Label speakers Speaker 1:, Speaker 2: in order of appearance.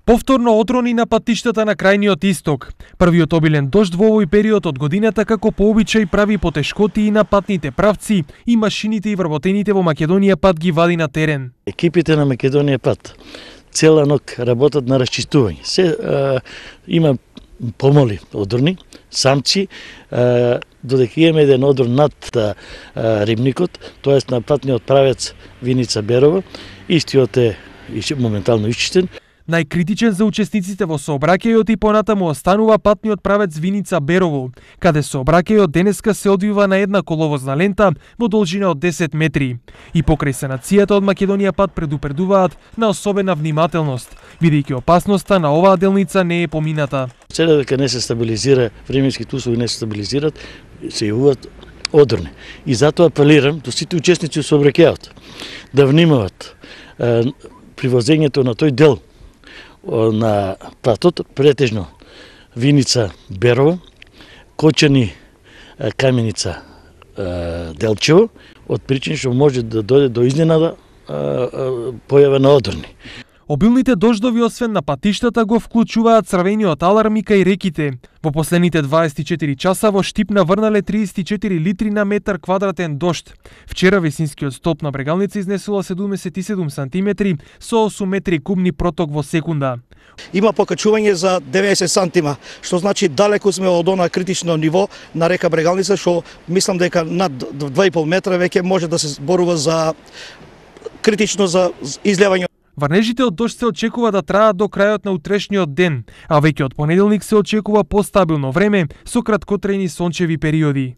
Speaker 1: Повторно одрони на патиштата на крајниот исток. Првиот обилен дожд во овој период од годината како по обичај прави потешкоти на патните правци и машините и вработените во Македонија пат ги вади на терен.
Speaker 2: Екипите на Македонија пат цела ног работат на расчистување. Има помоли одрони, самци, додека имаме еден одрон над рибникот, тоест на патниот правец Виница Берово, истиот е моментално исчистен.
Speaker 1: Најкритичен за учесниците во сообраќајот и понатаму останува патниот правец Виница Берово, каде сообраќајот денеска се одвива на една коловозна лента во должина од 10 метри. И покрај санацијата од Македонија пат предупредуваат на особена внимателност, бидејќи опасноста на оваа делница не е помината.
Speaker 2: Сега дека не се стабилизира, временските услови не се стабилизират, се јавуваат одрони. И затоа апелирам до сите учесници во сообраќајот да внимават при возењето на тој дел на патот, претежно Виница Берово, Кочани Каменица Делчево, од причини што може да дојде до изненада појава на одрони.
Speaker 1: Обилните дождови освен на патиштата го вклучуваат црвениот аларм и кај реките. Во последните 24 часа во Штип наврнале 34 литри на метар квадратен дожд. Вчера висинскиот столб на Брегалница изнесува 77 сантиметри со 8 метри кубни проток во секунда.
Speaker 3: Има покачување за 90 сантима, што значи далеку сме од она критично ниво на река Брегалница, што мислам дека над 2,5 метра веќе може да се зборува за критично за излевање.
Speaker 1: Врнежите од дожд се очекува да траат до крајот на утрешниот ден, а веќе од понеделник се очекува постабилно време со краткотрајни сончеви периоди.